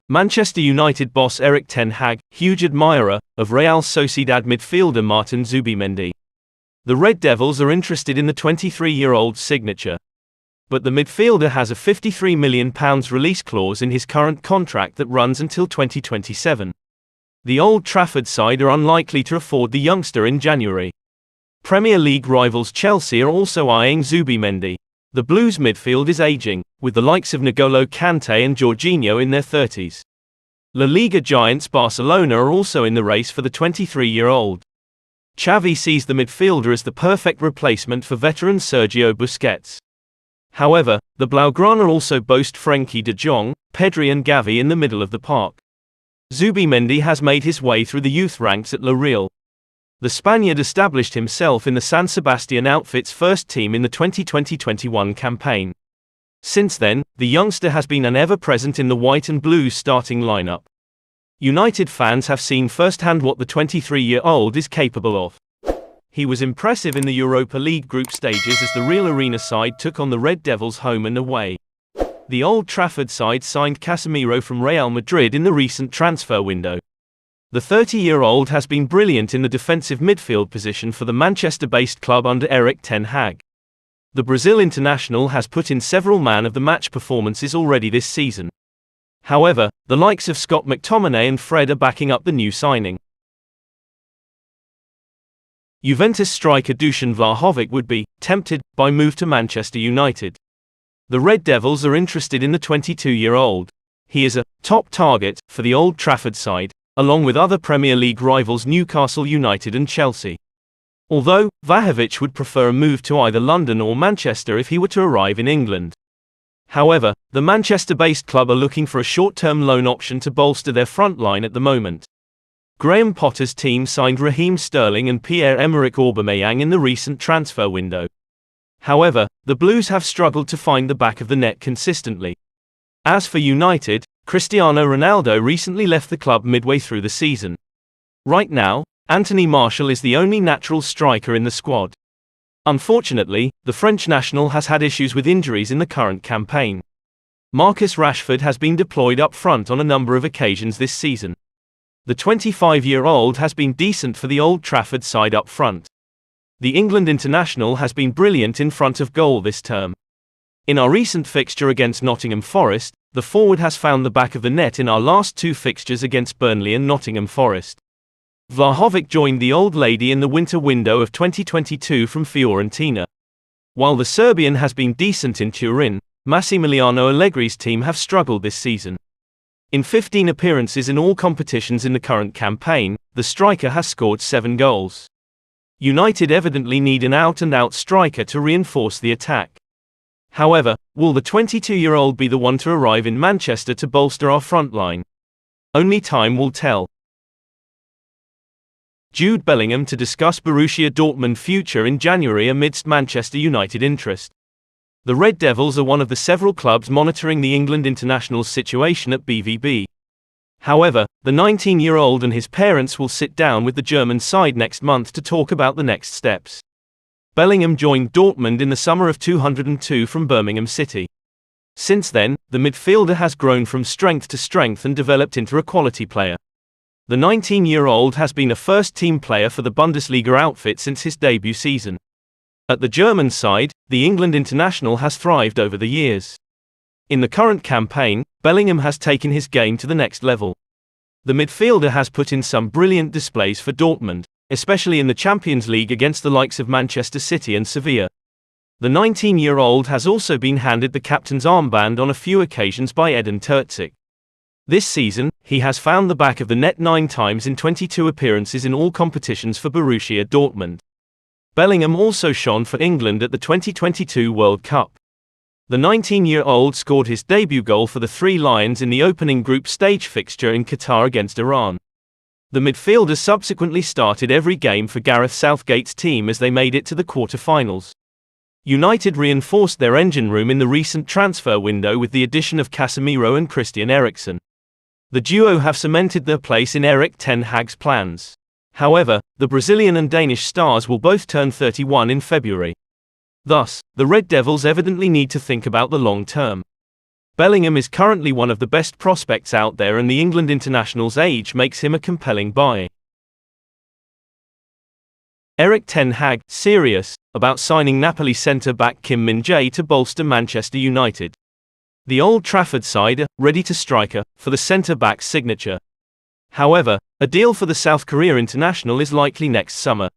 Manchester United boss Erik Ten Hag, huge admirer of Real Sociedad midfielder Martin Zubimendi. The Red Devils are interested in the 23-year-old's signature. But the midfielder has a £53 million release clause in his current contract that runs until 2027. The Old Trafford side are unlikely to afford the youngster in January. Premier League rivals Chelsea are also eyeing Zubimendi. The Blues' midfield is aging, with the likes of N'Golo Kante and Jorginho in their 30s. La Liga giants Barcelona are also in the race for the 23-year-old. Xavi sees the midfielder as the perfect replacement for veteran Sergio Busquets. However, the Blaugrana also boast Frenkie de Jong, Pedri and Gavi in the middle of the park. Zubimendi has made his way through the youth ranks at Real. The Spaniard established himself in the San Sebastian outfit's first team in the 2020-21 campaign. Since then, the youngster has been an ever-present in the white and blue starting lineup. United fans have seen firsthand what the 23-year-old is capable of. He was impressive in the Europa League group stages as the Real Arena side took on the Red Devils home and away. The Old Trafford side signed Casemiro from Real Madrid in the recent transfer window. The 30-year-old has been brilliant in the defensive midfield position for the Manchester-based club under Erik Ten Hag. The Brazil international has put in several man-of-the-match performances already this season. However, the likes of Scott McTominay and Fred are backing up the new signing. Juventus striker Dusan Vlahovic would be tempted by move to Manchester United. The Red Devils are interested in the 22-year-old. He is a top target for the Old Trafford side, along with other Premier League rivals Newcastle United and Chelsea. Although, Vlahovic would prefer a move to either London or Manchester if he were to arrive in England. However, the Manchester-based club are looking for a short-term loan option to bolster their front line at the moment. Graham Potter's team signed Raheem Sterling and Pierre-Emerick Aubameyang in the recent transfer window. However, the Blues have struggled to find the back of the net consistently. As for United, Cristiano Ronaldo recently left the club midway through the season. Right now, Anthony Martial is the only natural striker in the squad. Unfortunately, the French national has had issues with injuries in the current campaign. Marcus Rashford has been deployed up front on a number of occasions this season. The 25-year-old has been decent for the Old Trafford side up front. The England international has been brilliant in front of goal this term. In our recent fixture against Nottingham Forest, the forward has found the back of the net in our last two fixtures against Burnley and Nottingham Forest. Vlahovic joined the Old Lady in the winter window of 2022 from Fiorentina. While the Serbian has been decent in Turin, Massimiliano Allegri's team have struggled this season. In 15 appearances in all competitions in the current campaign, the striker has scored 7 goals. United evidently need an out-and-out striker to reinforce the attack. However, will the 22-year-old be the one to arrive in Manchester to bolster our front line? Only time will tell. Jude Bellingham to discuss Borussia Dortmund future in January amidst Manchester United interest. The Red Devils are one of the several clubs monitoring the England international's situation at BVB. However, the 19-year-old and his parents will sit down with the German side next month to talk about the next steps. Bellingham joined Dortmund in the summer of 2002 from Birmingham City. Since then, the midfielder has grown from strength to strength and developed into a quality player. The 19-year-old has been a first-team player for the Bundesliga outfit since his debut season. At the German side, the England international has thrived over the years. In the current campaign, Bellingham has taken his game to the next level. The midfielder has put in some brilliant displays for Dortmund, especially in the Champions League against the likes of Manchester City and Sevilla. The 19-year-old has also been handed the captain's armband on a few occasions by Edin Terzic. This season, he has found the back of the net 9 times in 22 appearances in all competitions for Borussia Dortmund. Bellingham also shone for England at the 2022 World Cup. The 19-year-old scored his debut goal for the Three Lions in the opening group stage fixture in Qatar against Iran. The midfielder subsequently started every game for Gareth Southgate's team as they made it to the quarter-finals. United reinforced their engine room in the recent transfer window with the addition of Casemiro and Christian Eriksen. The duo have cemented their place in Erik Ten Hag's plans. However, the Brazilian and Danish stars will both turn 31 in February. Thus, the Red Devils evidently need to think about the long term. Bellingham is currently one of the best prospects out there, and the England international's age makes him a compelling buy. Erik Ten Hag, serious about signing Napoli centre-back Kim Min-jae to bolster Manchester United. The Old Trafford side are ready to strike for the centre-back's signature. However, a deal for the South Korea international is likely next summer.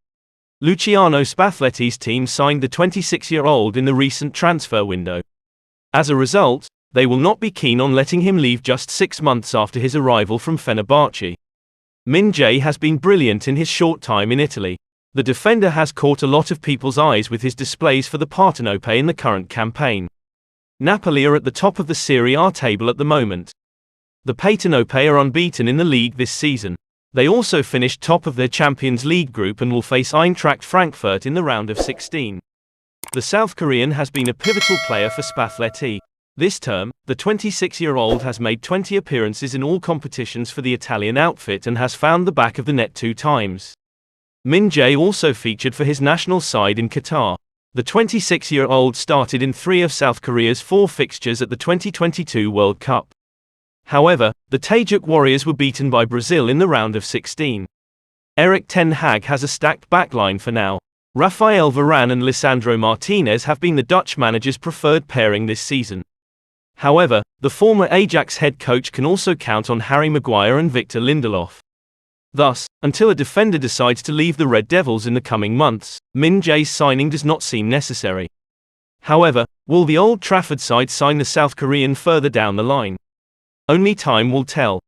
Luciano Spalletti's team signed the 26-year-old in the recent transfer window. As a result, they will not be keen on letting him leave just 6 months after his arrival from Fenerbahce. Min-jae has been brilliant in his short time in Italy. The defender has caught a lot of people's eyes with his displays for the Partenope in the current campaign. Napoli are at the top of the Serie A table at the moment. The Partenope are unbeaten in the league this season. They also finished top of their Champions League group and will face Eintracht Frankfurt in the round of 16. The South Korean has been a pivotal player for Spalletti. This term, the 26-year-old has made 20 appearances in all competitions for the Italian outfit and has found the back of the net 2 times. Min-jae also featured for his national side in Qatar. The 26-year-old started in 3 of South Korea's 4 fixtures at the 2022 World Cup. However, the Taejuk Warriors were beaten by Brazil in the round of 16. Erik Ten Hag has a stacked backline for now. Rafael Varane and Lisandro Martinez have been the Dutch manager's preferred pairing this season. However, the former Ajax head coach can also count on Harry Maguire and Victor Lindelof. Thus, until a defender decides to leave the Red Devils in the coming months, Min-jae's signing does not seem necessary. However, will the Old Trafford side sign the South Korean further down the line? Only time will tell.